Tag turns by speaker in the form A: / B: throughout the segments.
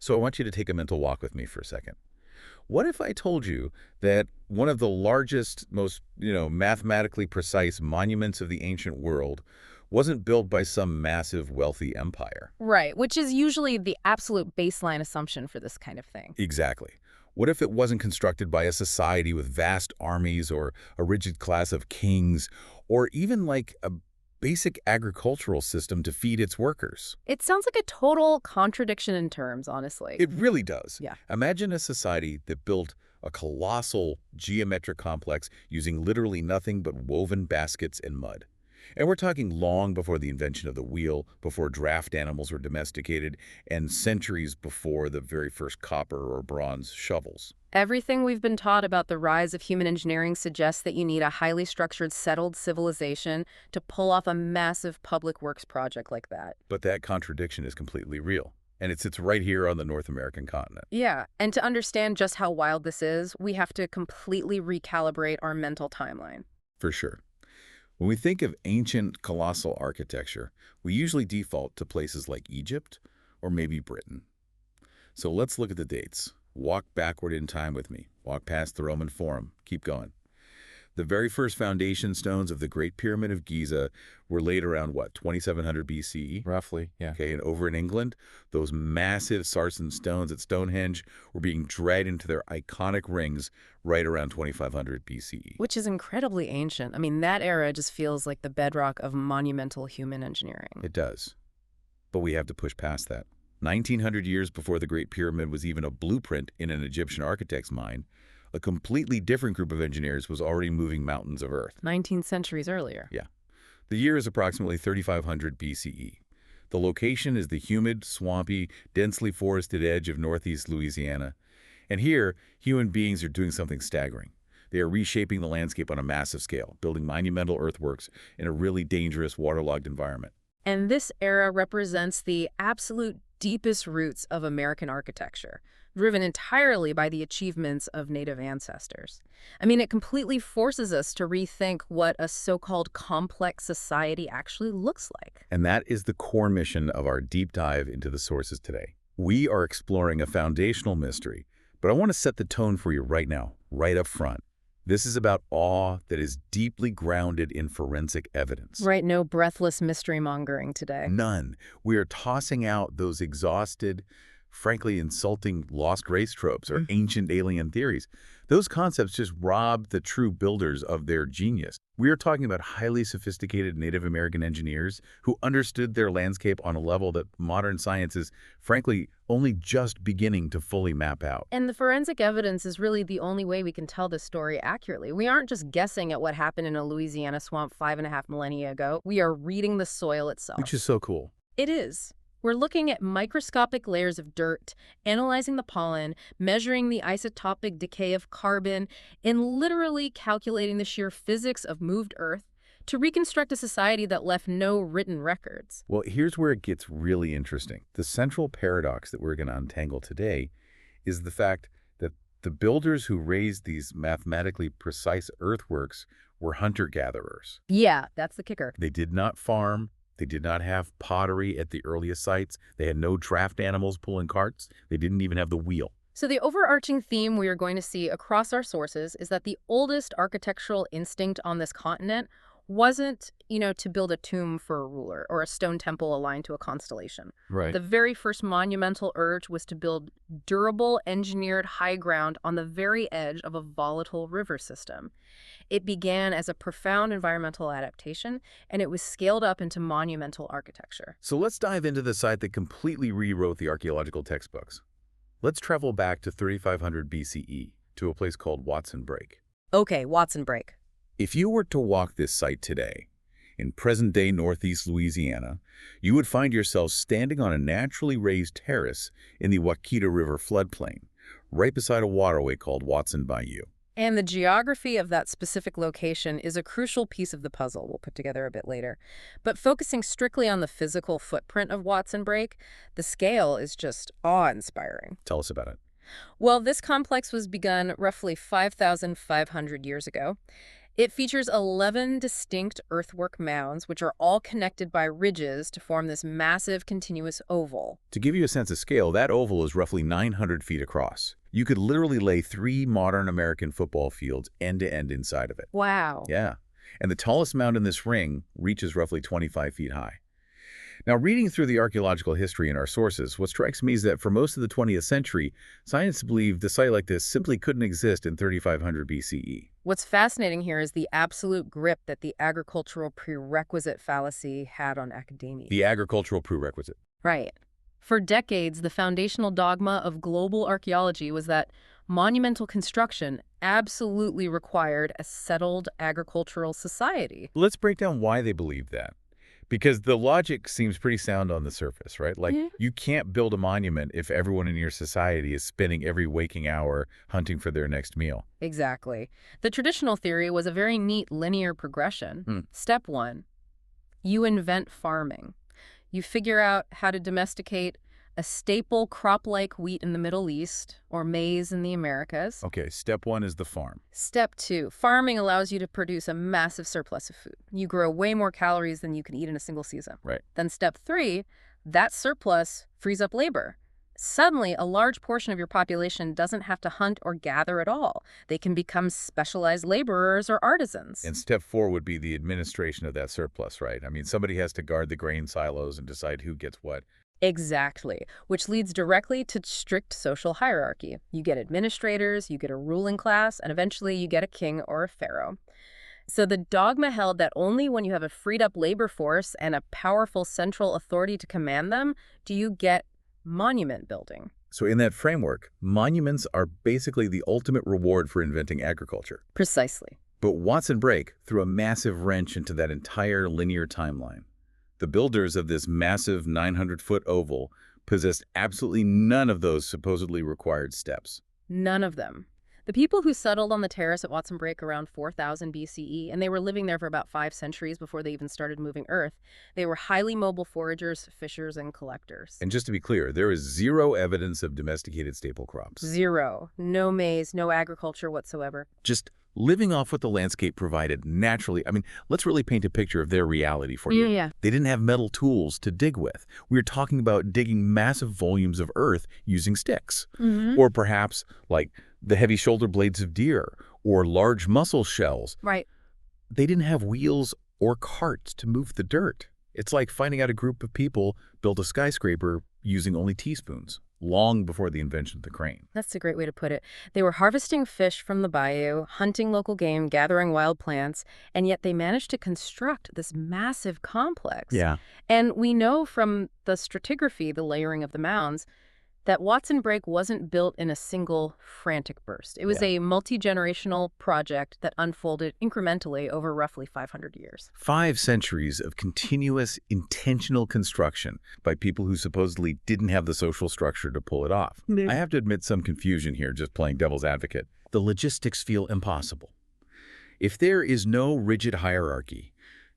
A: So I want you to take a mental walk with me for a second. What if I told you that one of the largest, most, mathematically precise monuments of the ancient world wasn't built by some massive, wealthy empire?
B: Right, which is usually the absolute baseline assumption for this kind of thing.
A: Exactly. What if it wasn't constructed by a society with vast armies or a rigid class of kings, or even like a basic agricultural system to feed its workers?
B: It sounds like a total contradiction in terms, honestly.
A: It really does.
B: Yeah.
A: Imagine a society that built a colossal geometric complex using literally nothing but woven baskets and mud. And we're talking long before the invention of the wheel, before draft animals were domesticated, and centuries before the very first copper or bronze shovels.
B: Everything we've been taught about the rise of human engineering suggests that you need a highly structured, settled civilization to pull off a massive public works project like that.
A: But that contradiction is completely real, and it sits right here on the North American continent.
B: Yeah, and to understand just how wild this is, we have to completely recalibrate our mental timeline.
A: For sure. When we think of ancient colossal architecture, we usually default to places like Egypt or maybe Britain. So let's look at the dates. Walk backward in time with me. Walk past the Roman Forum. Keep going. The very first foundation stones of the Great Pyramid of Giza were laid around, 2700 BCE?
C: Roughly, yeah.
A: Okay, and over in England, those massive sarsen stones at Stonehenge were being dragged into their iconic rings right around 2500 BCE.
B: Which is incredibly ancient. I mean, that era just feels like the bedrock of monumental human engineering.
A: It does. But we have to push past that. 1900 years before the Great Pyramid was even a blueprint in an Egyptian architect's mind, a completely different group of engineers was already moving mountains of earth.
B: 19 centuries earlier.
A: Yeah. The year is approximately 3500 BCE. The location is the humid, swampy, densely forested edge of northeast Louisiana. And here, human beings are doing something staggering. They are reshaping the landscape on a massive scale, building monumental earthworks in a really dangerous, waterlogged environment.
B: And this era represents the absolute deepest roots of American architecture, driven entirely by the achievements of native ancestors. I mean, it completely forces us to rethink what a so-called complex society actually looks like.
A: And that is the core mission of our deep dive into the sources today. We are exploring a foundational mystery, but I want to set the tone for you right now, right up front. This is about awe that is deeply grounded in forensic evidence.
B: Right, no breathless mystery mongering today.
A: None. We are tossing out those exhausted, frankly insulting lost race tropes or ancient alien theories. Those concepts just rob the true builders of their genius. We are talking about highly sophisticated Native American engineers who understood their landscape on a level that modern science is, frankly, only just beginning to fully map out.
B: And the forensic evidence is really the only way we can tell this story accurately. We aren't just guessing at what happened in a Louisiana swamp 5.5 millennia ago. We are reading the soil itself.
A: Which is so cool.
B: It is. We're looking at microscopic layers of dirt, analyzing the pollen, measuring the isotopic decay of carbon, and literally calculating the sheer physics of moved Earth to reconstruct a society that left no written records.
A: Well, here's where it gets really interesting. The central paradox that we're going to untangle today is the fact that the builders who raised these mathematically precise earthworks were hunter-gatherers.
B: Yeah, that's the kicker.
A: They did not farm. They did not have pottery at the earliest sites. They had no draft animals pulling carts. They didn't even have the wheel.
B: So the overarching theme we are going to see across our sources is that the oldest architectural instinct on this continent wasn't, to build a tomb for a ruler or a stone temple aligned to a constellation.
C: Right.
B: The very first monumental urge was to build durable, engineered high ground on the very edge of a volatile river system. It began as a profound environmental adaptation, and it was scaled up into monumental architecture.
A: So let's dive into the site that completely rewrote the archaeological textbooks. Let's travel back to 3500 BCE to a place called Watson Brake.
B: Okay, Watson Brake.
A: If you were to walk this site today, in present-day northeast Louisiana, you would find yourself standing on a naturally raised terrace in the Waukita River floodplain, right beside a waterway called Watson Bayou.
B: And the geography of that specific location is a crucial piece of the puzzle we'll put together a bit later. But focusing strictly on the physical footprint of Watson Brake, the scale is just awe-inspiring.
A: Tell us about it.
B: Well, this complex was begun roughly 5,500 years ago. It features 11 distinct earthwork mounds, which are all connected by ridges to form this massive continuous oval.
A: To give you a sense of scale, that oval is roughly 900 feet across. You could literally lay 3 modern American football fields end to end inside of it.
B: Wow.
A: Yeah. And the tallest mound in this ring reaches roughly 25 feet high. Now, reading through the archaeological history in our sources, what strikes me is that for most of the 20th century, scientists believed a site like this simply couldn't exist in 3500 BCE.
B: What's fascinating here is the absolute grip that the agricultural prerequisite fallacy had on academia.
A: The agricultural prerequisite.
B: Right. For decades, the foundational dogma of global archaeology was that monumental construction absolutely required a settled agricultural society.
A: Let's break down why they believed that. Because the logic seems pretty sound on the surface, right? Like, you can't build a monument if everyone in your society is spending every waking hour hunting for their next meal.
B: Exactly. The traditional theory was a very neat linear progression. Step 1, you invent farming. You figure out how to domesticate a staple crop-like wheat in the Middle East or maize in the Americas.
A: Okay, step 1 is the farm.
B: Step 2, farming allows you to produce a massive surplus of food. You grow way more calories than you can eat in a single season.
A: Right.
B: Then step 3, that surplus frees up labor. Suddenly, a large portion of your population doesn't have to hunt or gather at all. They can become specialized laborers or artisans.
A: And step 4 would be the administration of that surplus, right? I mean, somebody has to guard the grain silos and decide who gets what.
B: Exactly, which leads directly to strict social hierarchy. You get administrators, you get a ruling class, and eventually you get a king or a pharaoh. So the dogma held that only when you have a freed-up labor force and a powerful central authority to command them do you get monument building.
A: So in that framework, monuments are basically the ultimate reward for inventing agriculture.
B: Precisely.
A: But Watson Brake threw a massive wrench into that entire linear timeline. The builders of this massive 900-foot oval possessed absolutely none of those supposedly required steps.
B: None of them. The people who settled on the terrace at Watson Brake around 4000 BCE, and they were living there for about 5 centuries before they even started moving earth, they were highly mobile foragers, fishers, and collectors.
A: And just to be clear, there is zero evidence of domesticated staple crops.
B: Zero. No maize, no agriculture whatsoever.
A: Just living off what the landscape provided naturally. I mean, let's really paint a picture of their reality for you.
B: Yeah.
A: They didn't have metal tools to dig with. We were talking about digging massive volumes of earth using sticks. Or perhaps like the heavy shoulder blades of deer or large mussel shells.
B: Right.
A: They didn't have wheels or carts to move the dirt. It's like finding out a group of people built a skyscraper using only teaspoons, long before the invention of the crane.
B: That's a great way to put it. They were harvesting fish from the bayou, hunting local game, gathering wild plants, and yet they managed to construct this massive complex.
A: Yeah.
B: And we know from the stratigraphy, the layering of the mounds, that Watson Brake wasn't built in a single frantic burst. It was a multi-generational project that unfolded incrementally over roughly 500 years.
A: 5 centuries of continuous, intentional construction by people who supposedly didn't have the social structure to pull it off. I have to admit some confusion here, just playing devil's advocate. The logistics feel impossible. If there is no rigid hierarchy,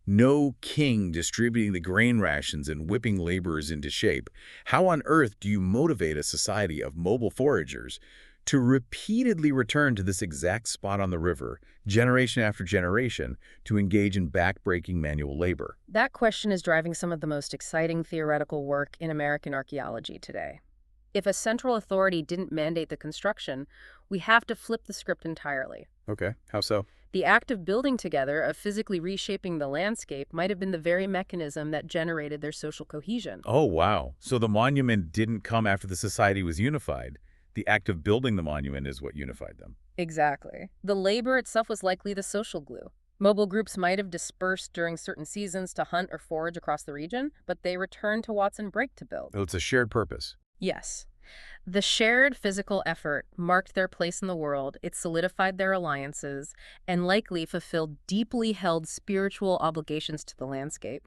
A: no king distributing the grain rations and whipping laborers into shape, how on earth do you motivate a society of mobile foragers to repeatedly return to this exact spot on the river, generation after generation, to engage in backbreaking manual labor?
B: That question is driving some of the most exciting theoretical work in American archaeology today. If a central authority didn't mandate the construction, we have to flip the script entirely.
A: Okay, how so?
B: The act of building together, of physically reshaping the landscape, might have been the very mechanism that generated their social cohesion.
A: Oh, wow. So the monument didn't come after the society was unified. The act of building the monument is what unified them.
B: Exactly. The labor itself was likely the social glue. Mobile groups might have dispersed during certain seasons to hunt or forage across the region, but they returned to Watson Brake to build.
A: So it's a shared purpose.
B: Yes. The shared physical effort marked their place in the world, it solidified their alliances, and likely fulfilled deeply held spiritual obligations to the landscape.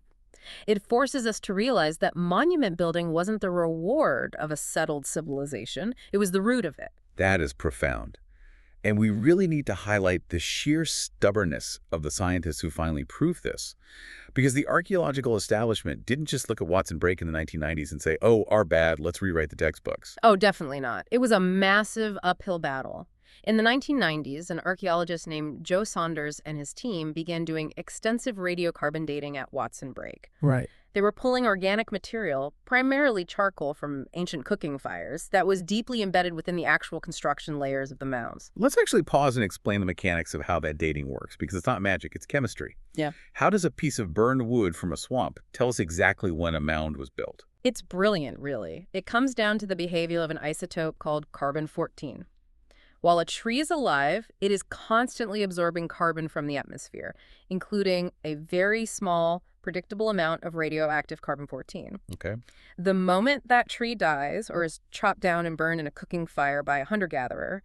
B: It forces us to realize that monument building wasn't the reward of a settled civilization, it was the root of it.
A: That is profound. And we really need to highlight the sheer stubbornness of the scientists who finally proved this. Because the archaeological establishment didn't just look at Watson Brake in the 1990s and say, oh, our bad, let's rewrite the textbooks.
B: Oh, definitely not. It was a massive uphill battle. In the 1990s, an archaeologist named Joe Saunders and his team began doing extensive radiocarbon dating at Watson Brake.
C: Right.
B: They were pulling organic material, primarily charcoal from ancient cooking fires, that was deeply embedded within the actual construction layers of the mounds.
A: Let's actually pause and explain the mechanics of how that dating works, because it's not magic, it's chemistry.
B: Yeah.
A: How does a piece of burned wood from a swamp tell us exactly when a mound was built?
B: It's brilliant, really. It comes down to the behavior of an isotope called carbon-14. While a tree is alive, it is constantly absorbing carbon from the atmosphere, including a very small, predictable amount of radioactive carbon-14.
A: Okay.
B: The moment that tree dies or is chopped down and burned in a cooking fire by a hunter-gatherer,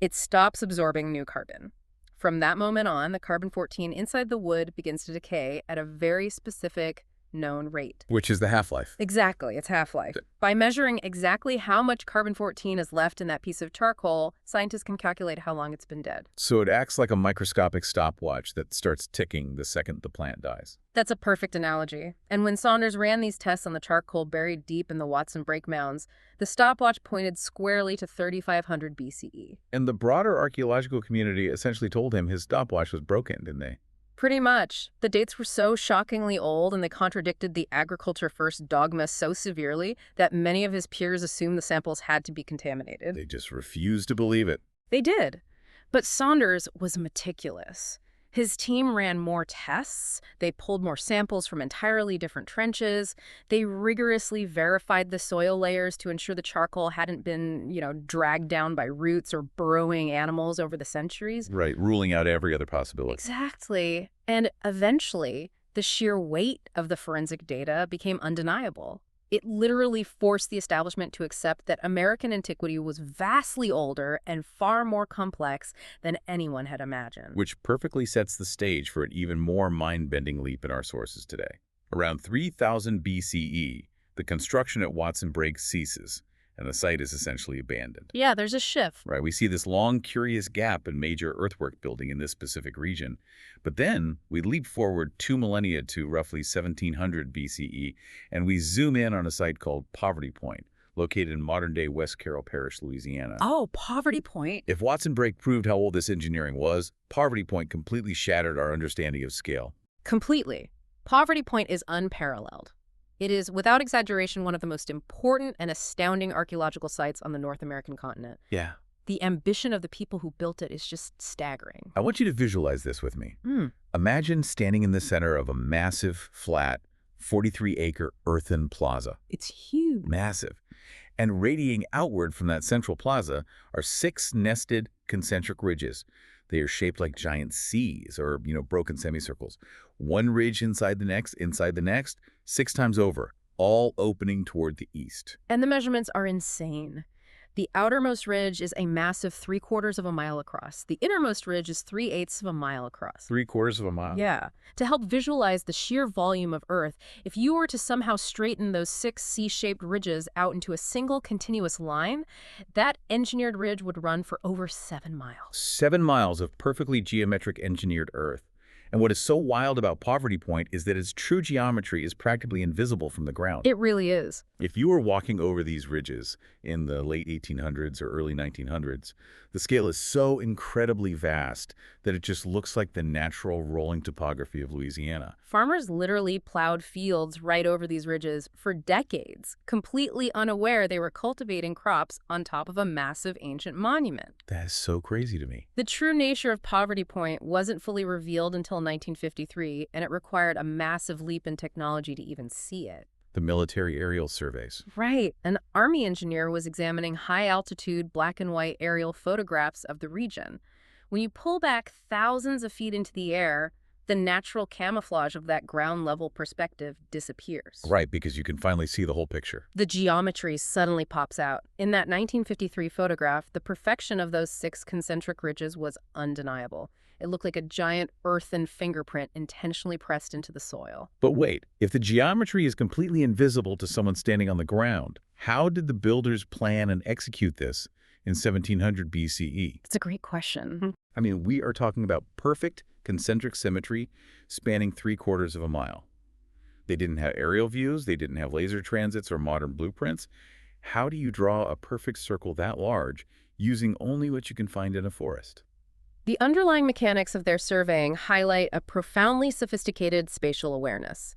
B: it stops absorbing new carbon. From that moment on, the carbon-14 inside the wood begins to decay at a very specific known rate.
A: Which is the half-life.
B: Exactly, its half-life. By measuring exactly how much carbon-14 is left in that piece of charcoal, scientists can calculate how long it's been dead.
A: So it acts like a microscopic stopwatch that starts ticking the second the plant dies.
B: That's a perfect analogy. And when Saunders ran these tests on the charcoal buried deep in the Watson Brake mounds, the stopwatch pointed squarely to 3500 BCE.
A: And the broader archaeological community essentially told him his stopwatch was broken, didn't they?
B: Pretty much. The dates were so shockingly old and they contradicted the agriculture-first dogma so severely that many of his peers assumed the samples had to be contaminated.
A: They just refused to believe it.
B: They did. But Saunders was meticulous. His team ran more tests. They pulled more samples from entirely different trenches. They rigorously verified the soil layers to ensure the charcoal hadn't been, dragged down by roots or burrowing animals over the centuries.
A: Right, ruling out every other possibility.
B: Exactly. And eventually, the sheer weight of the forensic data became undeniable. It literally forced the establishment to accept that American antiquity was vastly older and far more complex than anyone had imagined.
A: Which perfectly sets the stage for an even more mind-bending leap in our sources today. Around 3000 BCE, the construction at Watson Brake ceases, and the site is essentially abandoned.
B: Yeah, there's a shift.
A: Right, we see this long, curious gap in major earthwork building in this specific region. But then we leap forward 2 millennia to roughly 1700 BCE, and we zoom in on a site called Poverty Point, located in modern-day West Carroll Parish, Louisiana.
B: Oh, Poverty Point.
A: If Watson Brake proved how old this engineering was, Poverty Point completely shattered our understanding of scale.
B: Completely. Poverty Point is unparalleled. It is, without exaggeration, one of the most important and astounding archaeological sites on the North American continent.
A: Yeah.
B: The ambition of the people who built it is just staggering.
A: I want you to visualize this with me. Imagine standing in the center of a massive, flat, 43-acre earthen plaza.
B: It's huge.
A: Massive. And radiating outward from that central plaza are 6 nested concentric ridges. They are shaped like giant C's or, broken semicircles. One ridge inside the next, 6 times over, all opening toward the east.
B: And the measurements are insane. The outermost ridge is a massive 3/4 of a mile across. The innermost ridge is 3/8 of a mile across.
A: 3/4 of a mile?
B: Yeah. To help visualize the sheer volume of Earth, if you were to somehow straighten those 6 C-shaped ridges out into a single continuous line, that engineered ridge would run for over 7 miles.
A: 7 miles of perfectly geometric engineered Earth. And what is so wild about Poverty Point is that its true geometry is practically invisible from the ground.
B: It really is.
A: If you were walking over these ridges in the late 1800s or early 1900s, the scale is so incredibly vast that it just looks like the natural rolling topography of Louisiana.
B: Farmers literally plowed fields right over these ridges for decades, completely unaware they were cultivating crops on top of a massive ancient monument.
A: That is so crazy to me.
B: The true nature of Poverty Point wasn't fully revealed until 1953, and it required a massive leap in technology to even see it.
A: The military aerial surveys.
B: Right. An Army engineer was examining high-altitude black and white aerial photographs of the region. When you pull back thousands of feet into the air, the natural camouflage of that ground-level perspective disappears.
A: Right, because you can finally see the whole picture.
B: The geometry suddenly pops out. In that 1953 photograph, the perfection of those 6 concentric ridges was undeniable. It looked like a giant earthen fingerprint intentionally pressed into the soil.
A: But wait, if the geometry is completely invisible to someone standing on the ground, how did the builders plan and execute this in 1700 BCE?
B: It's a great question.
A: I mean, we are talking about perfect concentric symmetry spanning 3/4 of a mile. They didn't have aerial views, they didn't have laser transits or modern blueprints. How do you draw a perfect circle that large using only what you can find in a forest?
B: The underlying mechanics of their surveying highlight a profoundly sophisticated spatial awareness.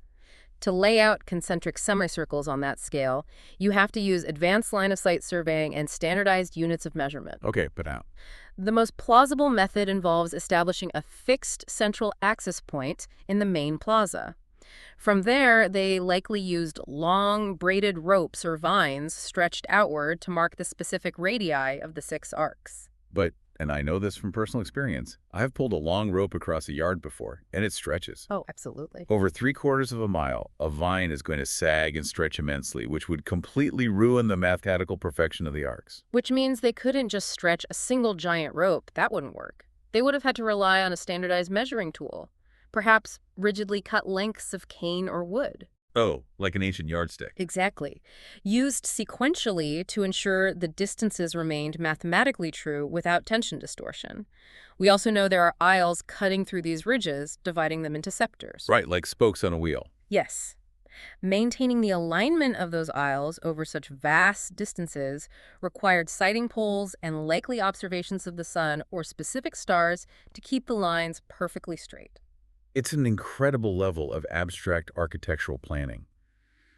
B: To lay out concentric semicircles on that scale, you have to use advanced line-of-sight surveying and standardized units of measurement.
A: Okay, but now.
B: The most plausible method involves establishing a fixed central axis point in the main plaza. From there, they likely used long, braided ropes or vines stretched outward to mark the specific radii of the 6 arcs.
A: But, and I know this from personal experience, I've pulled a long rope across a yard before, and it stretches.
B: Oh, absolutely.
A: Over 3/4 of a mile, a vine is going to sag and stretch immensely, which would completely ruin the mathematical perfection of the arcs.
B: Which means they couldn't just stretch a single giant rope. That wouldn't work. They would have had to rely on a standardized measuring tool, perhaps rigidly cut lengths of cane or wood.
A: Oh, like an ancient yardstick.
B: Exactly. Used sequentially to ensure the distances remained mathematically true without tension distortion. We also know there are aisles cutting through these ridges, dividing them into sectors.
A: Right, like spokes on a wheel.
B: Yes. Maintaining the alignment of those aisles over such vast distances required sighting poles and likely observations of the sun or specific stars to keep the lines perfectly straight.
A: It's an incredible level of abstract architectural planning.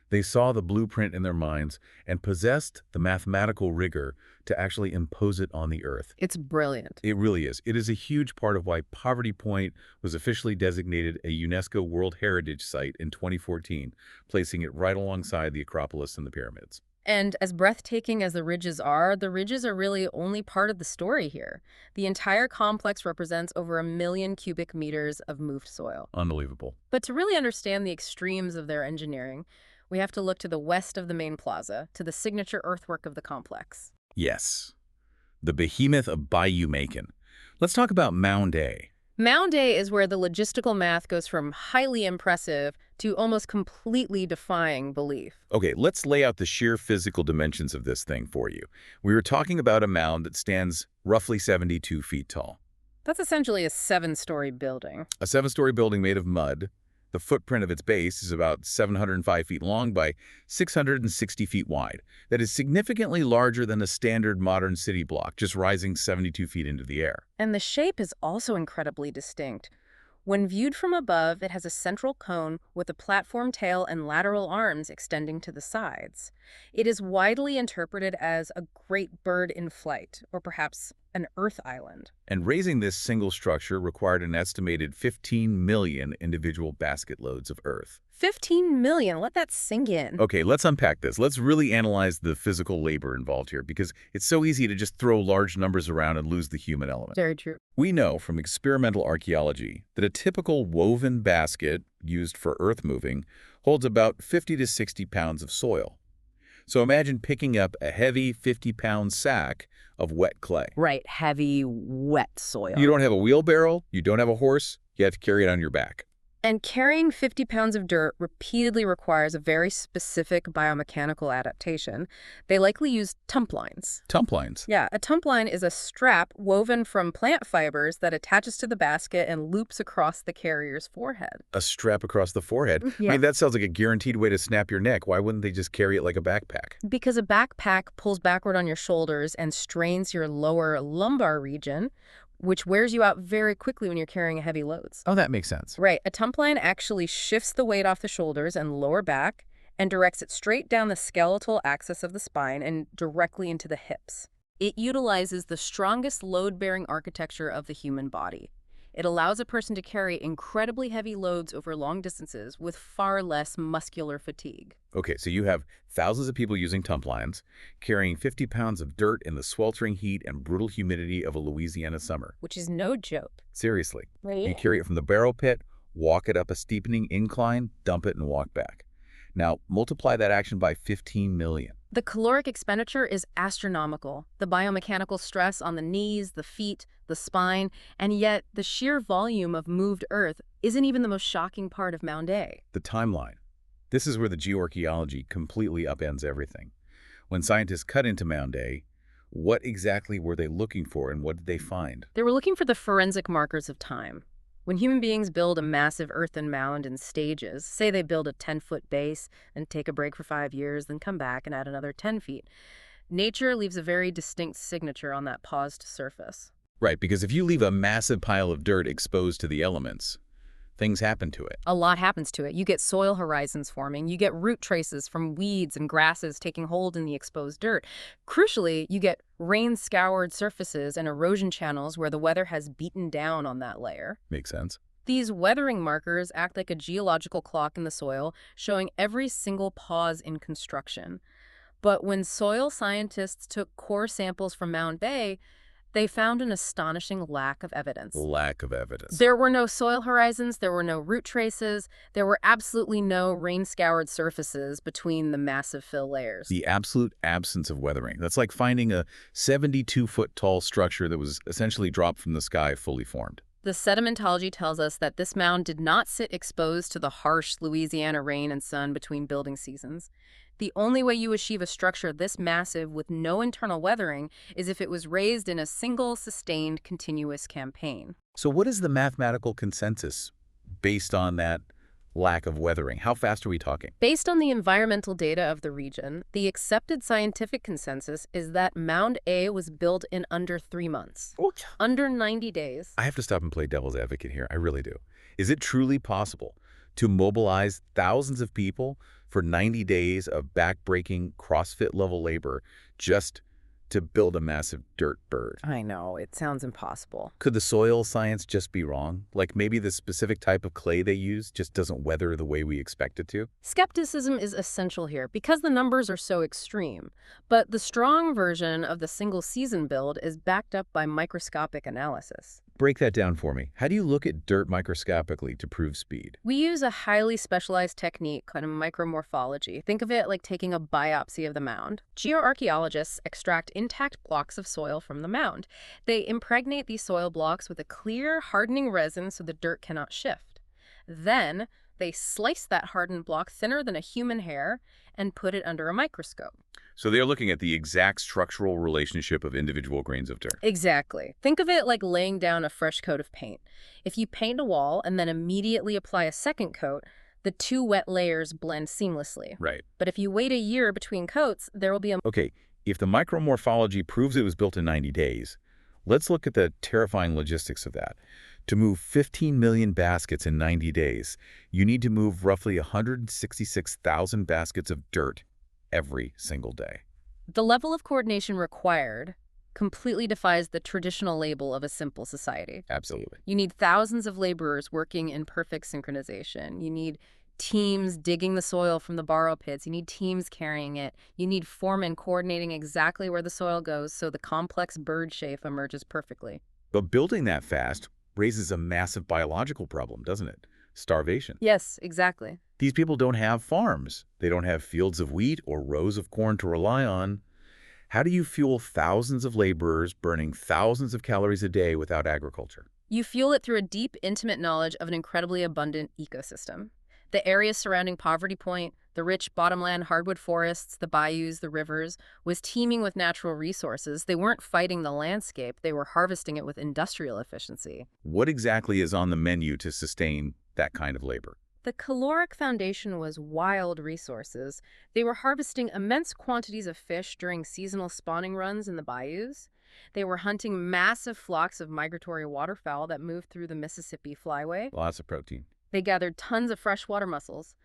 A: They saw the blueprint in their minds and possessed the mathematical rigor to actually impose it on the earth.
B: It's brilliant.
A: It really is. It is a huge part of why Poverty Point was officially designated a UNESCO World Heritage Site in 2014, placing it right alongside the Acropolis and the pyramids.
B: And as breathtaking as the ridges are really only part of the story here. The entire complex represents over 1 million cubic meters of moved soil.
A: Unbelievable.
B: But to really understand the extremes of their engineering, we have to look to the west of the main plaza, to the signature earthwork of the complex.
A: Yes. The behemoth of Bayou Macon. Let's talk about Mound A.
B: Mound A is where the logistical math goes from highly impressive to almost completely defying belief.
A: Okay, let's lay out the sheer physical dimensions of this thing for you. We were talking about a mound that stands roughly 72 feet tall.
B: That's essentially a 7-story building.
A: A 7-story building made of mud. The footprint of its base is about 705 feet long by 660 feet wide. That is significantly larger than a standard modern city block, just rising 72 feet into the air.
B: And the shape is also incredibly distinct. When viewed from above, it has a central cone with a platform tail and lateral arms extending to the sides. It is widely interpreted as a great bird in flight, or perhaps an earth island.
A: And raising this single structure required an estimated 15 million individual basket loads of earth.
B: 15 million, let that sink in.
A: Okay, let's unpack this. Let's really analyze the physical labor involved here, because it's so easy to just throw large numbers around and lose the human element.
B: Very true.
A: We know from experimental archaeology that a typical woven basket used for earth moving holds about 50 to 60 pounds of soil. So imagine picking up a heavy 50-pound sack of wet clay.
B: Right, heavy, wet soil.
A: You don't have a wheelbarrow, you don't have a horse, you have to carry it on your back.
B: And carrying 50 pounds of dirt repeatedly requires a very specific biomechanical adaptation. They likely use tump lines.
A: Tump lines?
B: Yeah, a tump line is a strap woven from plant fibers that attaches to the basket and loops across the carrier's forehead.
A: A strap across the forehead?
B: Yeah.
A: I mean, that sounds like a guaranteed way to snap your neck. Why wouldn't they just carry it like a backpack?
B: Because a backpack pulls backward on your shoulders and strains your lower lumbar region, which wears you out very quickly when you're carrying heavy loads.
A: Oh, that makes sense.
B: Right. A tump line actually shifts the weight off the shoulders and lower back and directs it straight down the skeletal axis of the spine and directly into the hips. It utilizes the strongest load-bearing architecture of the human body. It allows a person to carry incredibly heavy loads over long distances with far less muscular fatigue.
A: Okay, so you have thousands of people using tump lines, carrying 50 pounds of dirt in the sweltering heat and brutal humidity of a Louisiana summer.
B: Which is no joke.
A: Seriously.
B: Right.
A: You carry it from the barrel pit, walk it up a steepening incline, dump it, and walk back. Now, multiply that action by 15 million.
B: The caloric expenditure is astronomical. The biomechanical stress on the knees, the feet, the spine, and yet the sheer volume of moved earth isn't even the most shocking part of Mound A.
A: The timeline. This is where the geoarchaeology completely upends everything. When scientists cut into Mound A, what exactly were they looking for and what did they find?
B: They were looking for the forensic markers of time. When human beings build a massive earthen mound in stages, say they build a 10-foot base and take a break for 5 years, then come back and add another 10 feet, nature leaves a very distinct signature on that paused surface.
A: Right, because if you leave a massive pile of dirt exposed to the elements, things happen to it.
B: A lot happens to it. You get soil horizons forming, you get root traces from weeds and grasses taking hold in the exposed dirt. Crucially, you get rain-scoured surfaces and erosion channels where the weather has beaten down on that layer.
A: Makes sense.
B: These weathering markers act like a geological clock in the soil, showing every single pause in construction. But when soil scientists took core samples from Mound A, they found an astonishing lack of evidence.
A: Lack of evidence.
B: There were no soil horizons, there were no root traces, there were absolutely no rain-scoured surfaces between the massive fill layers.
A: The absolute absence of weathering. That's like finding a 72-foot tall structure that was essentially dropped from the sky fully formed.
B: The sedimentology tells us that this mound did not sit exposed to the harsh Louisiana rain and sun between building seasons. The only way you achieve a structure this massive with no internal weathering is if it was raised in a single, sustained, continuous campaign.
A: So what is the mathematical consensus based on that lack of weathering? How fast are we talking?
B: Based on the environmental data of the region, the accepted scientific consensus is that Mound A was built in under 3 months. Under 90 days.
A: I have to stop and play devil's advocate here. I really do. Is it truly possible to mobilize thousands of people for 90 days of back-breaking CrossFit-level labor just to build a massive dirt bird?
B: I know, it sounds impossible.
A: Could the soil science just be wrong? Like maybe the specific type of clay they use just doesn't weather the way we expect it to?
B: Skepticism is essential here because the numbers are so extreme. But the strong version of the single-season build is backed up by microscopic analysis.
A: Break that down for me. How do you look at dirt microscopically to prove speed?
B: We use a highly specialized technique called micromorphology. Think of it like taking a biopsy of the mound. Geoarchaeologists extract intact blocks of soil from the mound. They impregnate these soil blocks with a clear, hardening resin so the dirt cannot shift. Then, they slice that hardened block thinner than a human hair and put it under a microscope.
A: So they're looking at the exact structural relationship of individual grains of dirt.
B: Exactly. Think of it like laying down a fresh coat of paint. If you paint a wall and then immediately apply a second coat, the two wet layers blend seamlessly.
A: Right.
B: But if you wait a year between coats, there will be a...
A: Okay, if the micromorphology proves it was built in 90 days, let's look at the terrifying logistics of that. To move 15 million baskets in 90 days, you need to move roughly 166,000 baskets of dirt every single day.
B: The level of coordination required completely defies the traditional label of a simple society.
A: Absolutely.
B: You need thousands of laborers working in perfect synchronization. You need teams digging the soil from the borrow pits. You need teams carrying it. You need foremen coordinating exactly where the soil goes so the complex bird shape emerges perfectly.
A: But building that fast raises a massive biological problem, doesn't it? Starvation.
B: Yes, exactly.
A: These people don't have farms. They don't have fields of wheat or rows of corn to rely on. How do you fuel thousands of laborers burning thousands of calories a day without agriculture?
B: You fuel it through a deep, intimate knowledge of an incredibly abundant ecosystem. The areas surrounding Poverty Point, the rich bottomland hardwood forests, the bayous, the rivers, was teeming with natural resources. They weren't fighting the landscape. They were harvesting it with industrial efficiency.
A: What exactly is on the menu to sustain that kind of labor?
B: The caloric foundation was wild resources. They were harvesting immense quantities of fish during seasonal spawning runs in the bayous. They were hunting massive flocks of migratory waterfowl that moved through the Mississippi flyway.
A: Lots of protein.
B: They gathered tons of freshwater mussels.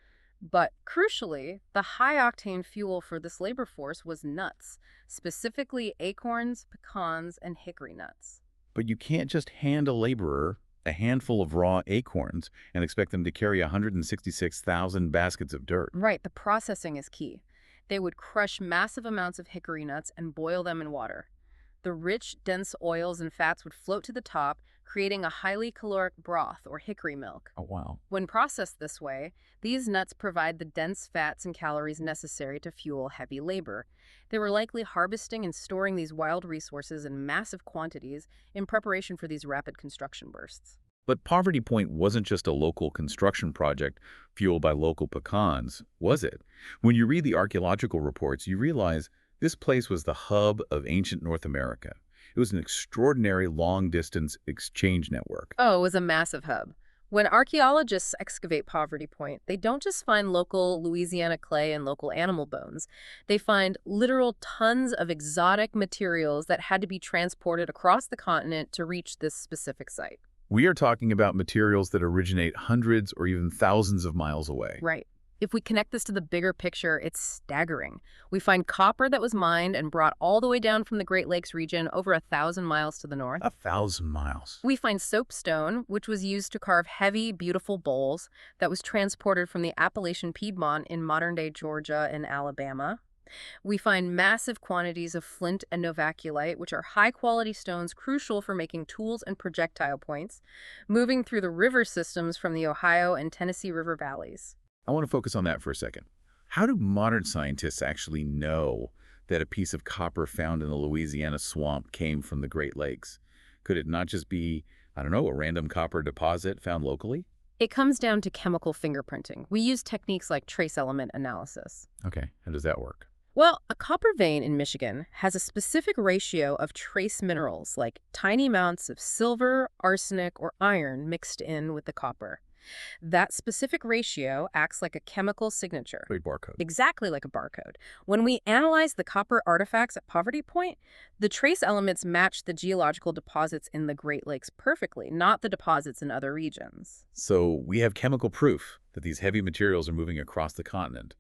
B: But crucially, the high-octane fuel for this labor force was nuts, specifically acorns, pecans, and hickory nuts.
A: But you can't just hand a laborer a handful of raw acorns and expect them to carry 166,000 baskets of dirt.
B: Right, the processing is key. They would crush massive amounts of hickory nuts and boil them in water. The rich, dense oils and fats would float to the top, creating a highly caloric broth or hickory milk.
A: Oh, wow.
B: When processed this way, these nuts provide the dense fats and calories necessary to fuel heavy labor. They were likely harvesting and storing these wild resources in massive quantities in preparation for these rapid construction bursts.
A: But Poverty Point wasn't just a local construction project fueled by local pecans, was it? When you read the archaeological reports, you realize this place was the hub of ancient North America. It was an extraordinary long-distance exchange network.
B: Oh, it was a massive hub. When archaeologists excavate Poverty Point, they don't just find local Louisiana clay and local animal bones. They find literal tons of exotic materials that had to be transported across the continent to reach this specific site.
A: We are talking about materials that originate hundreds or even thousands of miles away.
B: Right. If we connect this to the bigger picture, it's staggering. We find copper that was mined and brought all the way down from the Great Lakes region over 1,000 miles to the north.
A: 1,000 miles.
B: We find soapstone, which was used to carve heavy, beautiful bowls that was transported from the Appalachian Piedmont in modern-day Georgia and Alabama. We find massive quantities of flint and novaculite, which are high-quality stones crucial for making tools and projectile points, moving through the river systems from the Ohio and Tennessee River valleys.
A: I want to focus on that for a second. How do modern scientists actually know that a piece of copper found in the Louisiana swamp came from the Great Lakes? Could it not just be, I don't know, a random copper deposit found locally?
B: It comes down to chemical fingerprinting. We use techniques like trace element analysis.
A: Okay, how does that work?
B: Well, a copper vein in Michigan has a specific ratio of trace minerals, like tiny amounts of silver, arsenic, or iron mixed in with the copper. That specific ratio acts like a chemical signature.
A: Like barcode.
B: Exactly like a barcode. When we analyze the copper artifacts at Poverty Point, the trace elements match the geological deposits in the Great Lakes perfectly, not the deposits in other regions.
A: So we have chemical proof that these heavy materials are moving across the continent.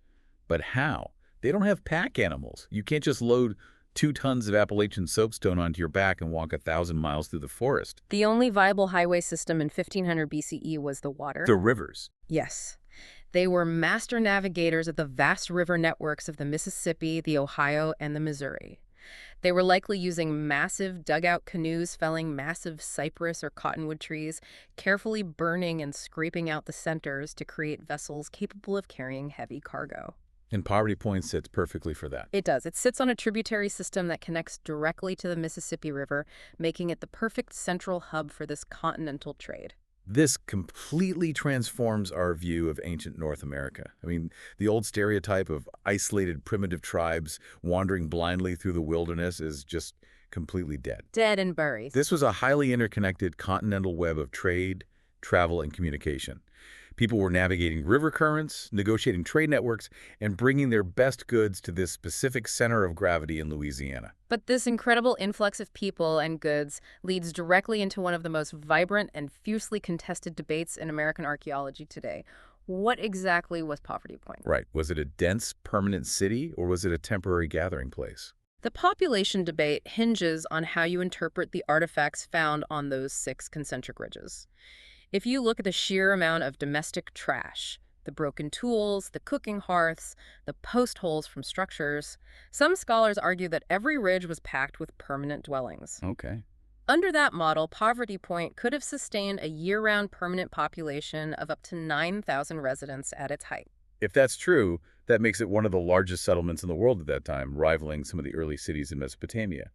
A: But how? They don't have pack animals. You can't just load 2 tons of Appalachian soapstone onto your back and walk 1,000 miles through the forest.
B: The only viable highway system in 1500 BCE was the water.
A: The rivers.
B: Yes. They were master navigators of the vast river networks of the Mississippi, the Ohio, and the Missouri. They were likely using massive dugout canoes felling massive cypress or cottonwood trees, carefully burning and scraping out the centers to create vessels capable of carrying heavy cargo.
A: And Poverty Point sits perfectly for that.
B: It does. It sits on a tributary system that connects directly to the Mississippi River, making it the perfect central hub for this continental trade.
A: This completely transforms our view of ancient North America. I mean, the old stereotype of isolated primitive tribes wandering blindly through the wilderness is just completely dead.
B: Dead and buried.
A: This was a highly interconnected continental web of trade, travel, and communication. People were navigating river currents, negotiating trade networks, and bringing their best goods to this specific center of gravity in Louisiana.
B: But this incredible influx of people and goods leads directly into one of the most vibrant and fiercely contested debates in American archaeology today. What exactly was Poverty Point?
A: Right. Was it a dense, permanent city, or was it a temporary gathering place?
B: The population debate hinges on how you interpret the artifacts found on those 6 concentric ridges. If you look at the sheer amount of domestic trash, the broken tools, the cooking hearths, the post holes from structures, some scholars argue that every ridge was packed with permanent dwellings.
A: Okay.
B: Under that model, Poverty Point could have sustained a year-round permanent population of up to 9,000 residents at its height.
A: If that's true, that makes it one of the largest settlements in the world at that time, rivaling some of the early cities in Mesopotamia.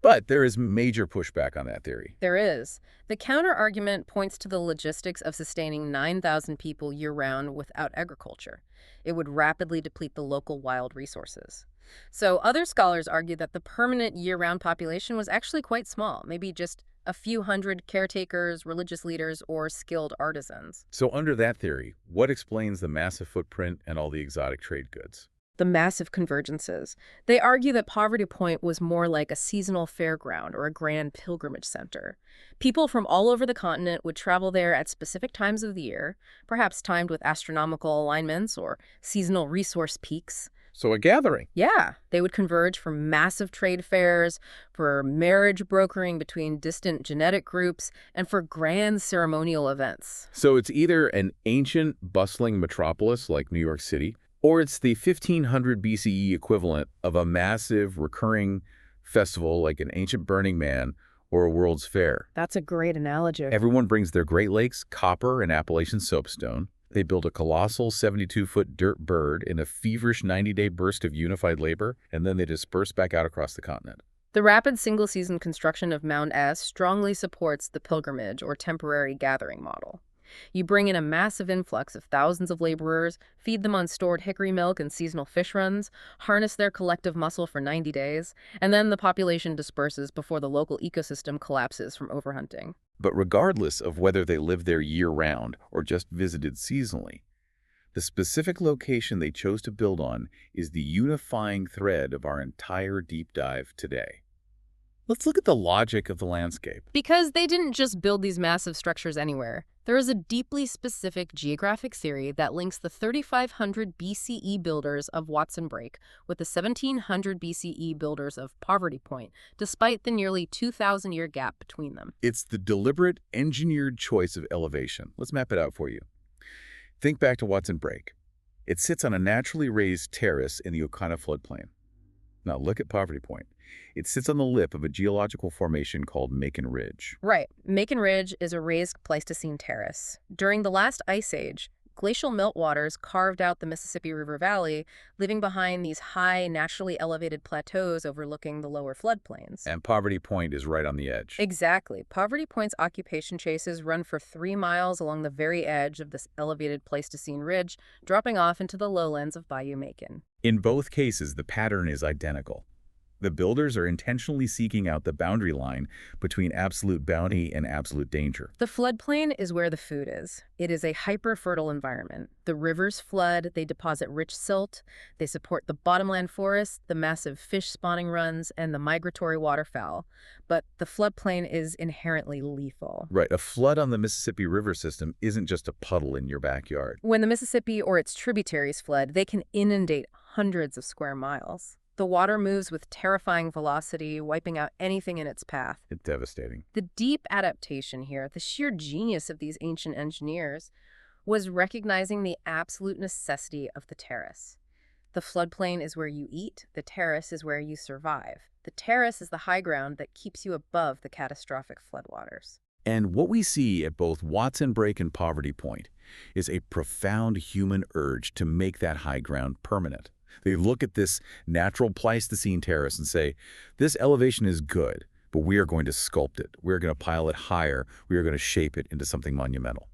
A: But there is major pushback on that theory.
B: There is. The counter-argument points to the logistics of sustaining 9,000 people year-round without agriculture. It would rapidly deplete the local wild resources. So other scholars argue that the permanent year-round population was actually quite small, maybe just a few hundred caretakers, religious leaders, or skilled artisans.
A: So under that theory, what explains the massive footprint and all the exotic trade goods?
B: The massive convergences. They argue that Poverty Point was more like a seasonal fairground or a grand pilgrimage center. People from all over the continent would travel there at specific times of the year, perhaps timed with astronomical alignments or seasonal resource peaks.
A: So a gathering.
B: Yeah, they would converge for massive trade fairs, for marriage brokering between distant genetic groups, and for grand ceremonial events.
A: So it's either an ancient, bustling metropolis like New York City, or it's the 1500 BCE equivalent of a massive, recurring festival like an ancient Burning Man or a World's Fair.
B: That's a great analogy.
A: Everyone brings their Great Lakes, copper, and Appalachian soapstone. They build a colossal 72-foot dirt bird in a feverish 90-day burst of unified labor, and then they disperse back out across the continent.
B: The rapid single-season construction of Mound A strongly supports the pilgrimage or temporary gathering model. You bring in a massive influx of thousands of laborers, feed them on stored hickory milk and seasonal fish runs, harness their collective muscle for 90 days, and then the population disperses before the local ecosystem collapses from overhunting.
A: But regardless of whether they live there year-round or just visited seasonally, the specific location they chose to build on is the unifying thread of our entire deep dive today. Let's look at the logic of the landscape.
B: Because they didn't just build these massive structures anywhere. There is a deeply specific geographic theory that links the 3500 BCE builders of Watson Brake with the 1700 BCE builders of Poverty Point, despite the nearly 2,000-year gap between them.
A: It's the deliberate, engineered choice of elevation. Let's map it out for you. Think back to Watson Brake. It sits on a naturally raised terrace in the Ocana floodplain. Now look at Poverty Point. It sits on the lip of a geological formation called Macon Ridge.
B: Right. Macon Ridge is a raised Pleistocene terrace. During the last ice age, glacial meltwaters carved out the Mississippi River Valley, leaving behind these high, naturally elevated plateaus overlooking the lower floodplains.
A: And Poverty Point is right on the edge.
B: Exactly. Poverty Point's occupation chases run for 3 miles along the very edge of this elevated Pleistocene ridge, dropping off into the lowlands of Bayou Macon.
A: In both cases, the pattern is identical. The builders are intentionally seeking out the boundary line between absolute bounty and absolute danger.
B: The floodplain is where the food is. It is a hyper-fertile environment. The rivers flood, they deposit rich silt, they support the bottomland forests, the massive fish spawning runs, and the migratory waterfowl. But the floodplain is inherently lethal.
A: Right, a flood on the Mississippi River system isn't just a puddle in your backyard.
B: When the Mississippi or its tributaries flood, they can inundate hundreds of square miles. The water moves with terrifying velocity, wiping out anything in its path.
A: It's devastating.
B: The deep adaptation here, the sheer genius of these ancient engineers, was recognizing the absolute necessity of the terrace. The floodplain is where you eat, the terrace is where you survive. The terrace is the high ground that keeps you above the catastrophic floodwaters.
A: And what we see at both Watson Brake and Poverty Point is a profound human urge to make that high ground permanent. They look at this natural Pleistocene terrace and say, this elevation is good, but we are going to sculpt it. We're going to pile it higher. We are going to shape it into something monumental.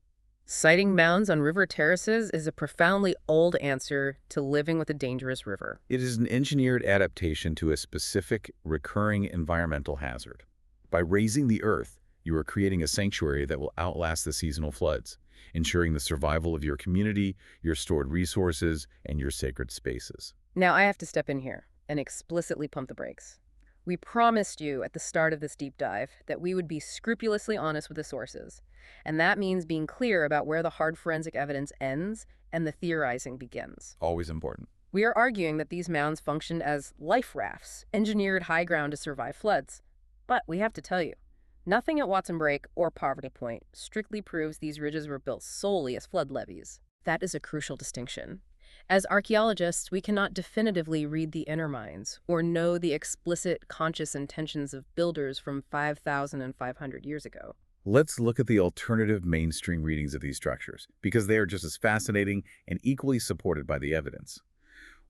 B: Siting mounds on river terraces is a profoundly old answer to living with a dangerous river.
A: It is an engineered adaptation to a specific, recurring environmental hazard. By raising the earth, you are creating a sanctuary that will outlast the seasonal floods, ensuring the survival of your community, your stored resources, and your sacred spaces.
B: Now I have to step in here and explicitly pump the brakes. We promised you at the start of this deep dive that we would be scrupulously honest with the sources, and that means being clear about where the hard forensic evidence ends and the theorizing begins.
A: Always important.
B: We are arguing that these mounds functioned as life rafts, engineered high ground to survive floods. But we have to tell you, nothing at Watson Brake or Poverty Point strictly proves these ridges were built solely as flood levees. That is a crucial distinction. As archaeologists, we cannot definitively read the inner minds or know the explicit conscious intentions of builders from 5,500 years ago.
A: Let's look at the alternative mainstream readings of these structures, because they are just as fascinating and equally supported by the evidence.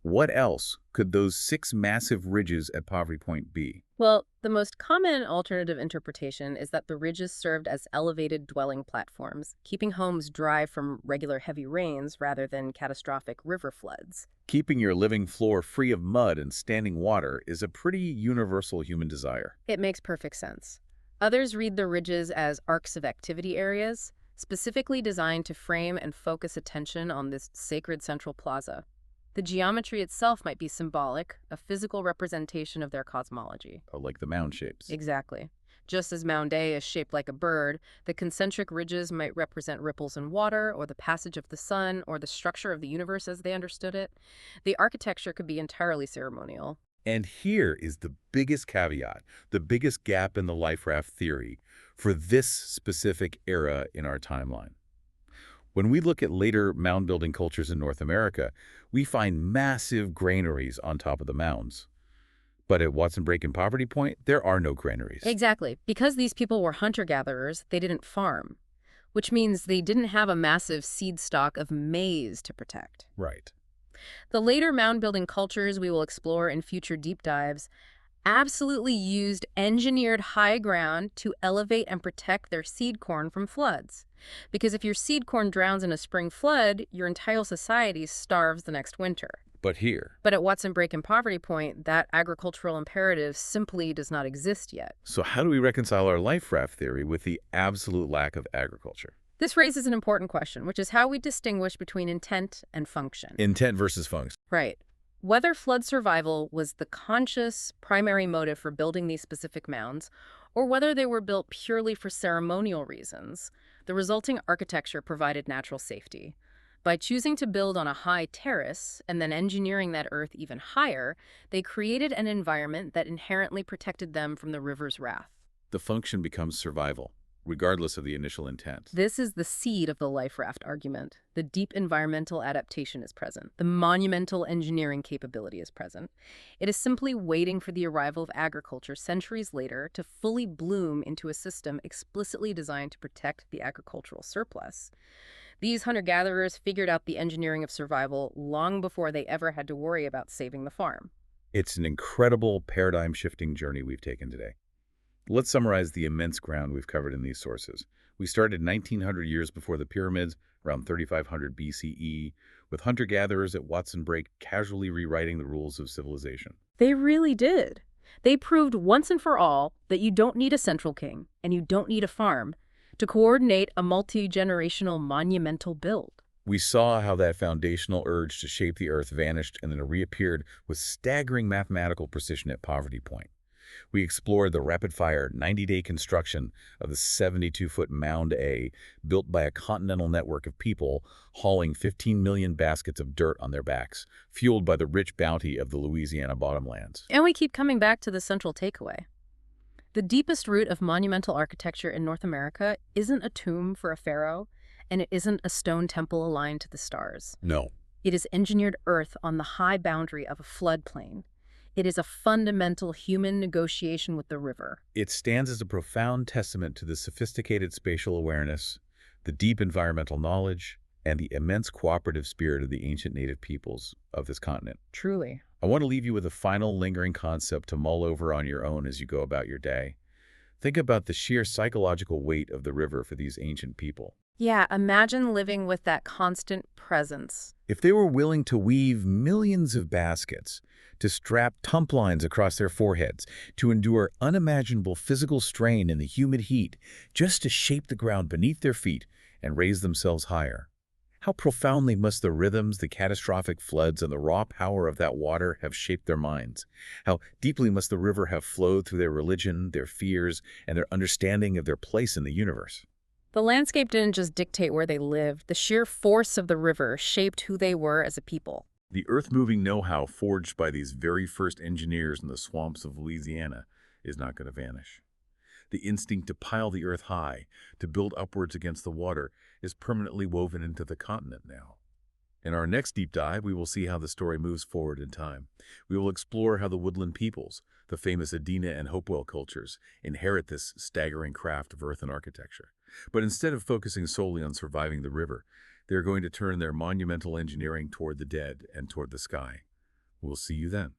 A: What else could those 6 massive ridges at Poverty Point be?
B: Well, the most common alternative interpretation is that the ridges served as elevated dwelling platforms, keeping homes dry from regular heavy rains rather than catastrophic river floods.
A: Keeping your living floor free of mud and standing water is a pretty universal human desire.
B: It makes perfect sense. Others read the ridges as arcs of activity areas, specifically designed to frame and focus attention on this sacred central plaza. The geometry itself might be symbolic, a physical representation of their cosmology.
A: Oh, like the mound shapes.
B: Exactly. Just as Mound A is shaped like a bird, the concentric ridges might represent ripples in water, or the passage of the sun, or the structure of the universe as they understood it. The architecture could be entirely ceremonial.
A: And here is the biggest caveat, the biggest gap in the life raft theory for this specific era in our timeline. When we look at later mound-building cultures in North America, we find massive granaries on top of the mounds. But at Watson Brake and Poverty Point, there are no granaries.
B: Exactly. Because these people were hunter-gatherers, they didn't farm, which means they didn't have a massive seed stock of maize to protect.
A: Right.
B: The later mound-building cultures we will explore in future deep dives absolutely used engineered high ground to elevate and protect their seed corn from floods. Because if your seed corn drowns in a spring flood, your entire society starves the next winter.
A: But here.
B: But at Watson Break and Poverty Point, that agricultural imperative simply does not exist yet.
A: So how do we reconcile our life raft theory with the absolute lack of agriculture?
B: This raises an important question, which is how we distinguish between intent and function.
A: Intent versus function.
B: Right. Whether flood survival was the conscious primary motive for building these specific mounds, or whether they were built purely for ceremonial reasons, the resulting architecture provided natural safety. By choosing to build on a high terrace and then engineering that earth even higher, they created an environment that inherently protected them from the river's wrath.
A: The function becomes survival, regardless of the initial intent.
B: This is the seed of the life raft argument. The deep environmental adaptation is present. The monumental engineering capability is present. It is simply waiting for the arrival of agriculture centuries later to fully bloom into a system explicitly designed to protect the agricultural surplus. These hunter-gatherers figured out the engineering of survival long before they ever had to worry about saving the farm.
A: It's an incredible paradigm-shifting journey we've taken today. Let's summarize the immense ground we've covered in these sources. We started 1,900 years before the pyramids, around 3,500 BCE, with hunter-gatherers at Watson Break casually rewriting the rules of civilization.
B: They really did. They proved once and for all that you don't need a central king, and you don't need a farm, to coordinate a multi-generational monumental build.
A: We saw how that foundational urge to shape the earth vanished and then reappeared with staggering mathematical precision at Poverty Point. We explored the rapid-fire 90-day construction of the 72-foot Mound A, built by a continental network of people hauling 15 million baskets of dirt on their backs, fueled by the rich bounty of the Louisiana bottomlands.
B: And we keep coming back to the central takeaway. The deepest root of monumental architecture in North America isn't a tomb for a pharaoh, and it isn't a stone temple aligned to the stars.
A: No.
B: It is engineered earth on the high boundary of a floodplain. It is a fundamental human negotiation with the river.
A: It stands as a profound testament to the sophisticated spatial awareness, the deep environmental knowledge, and the immense cooperative spirit of the ancient native peoples of this continent.
B: Truly.
A: I want to leave you with a final lingering concept to mull over on your own as you go about your day. Think about the sheer psychological weight of the river for these ancient people.
B: Yeah, imagine living with that constant presence.
A: If they were willing to weave millions of baskets, to strap tump lines across their foreheads, to endure unimaginable physical strain in the humid heat, just to shape the ground beneath their feet and raise themselves higher, how profoundly must the rhythms, the catastrophic floods, and the raw power of that water have shaped their minds? How deeply must the river have flowed through their religion, their fears, and their understanding of their place in the universe?
B: The landscape didn't just dictate where they lived. The sheer force of the river shaped who they were as a people.
A: The earth-moving know-how forged by these very first engineers in the swamps of Louisiana is not going to vanish. The instinct to pile the earth high, to build upwards against the water, is permanently woven into the continent now. In our next deep dive, we will see how the story moves forward in time. We will explore how the woodland peoples, the famous Adena and Hopewell cultures, inherit this staggering craft of earthen architecture. But instead of focusing solely on surviving the river, they are going to turn their monumental engineering toward the dead and toward the sky. We'll see you then.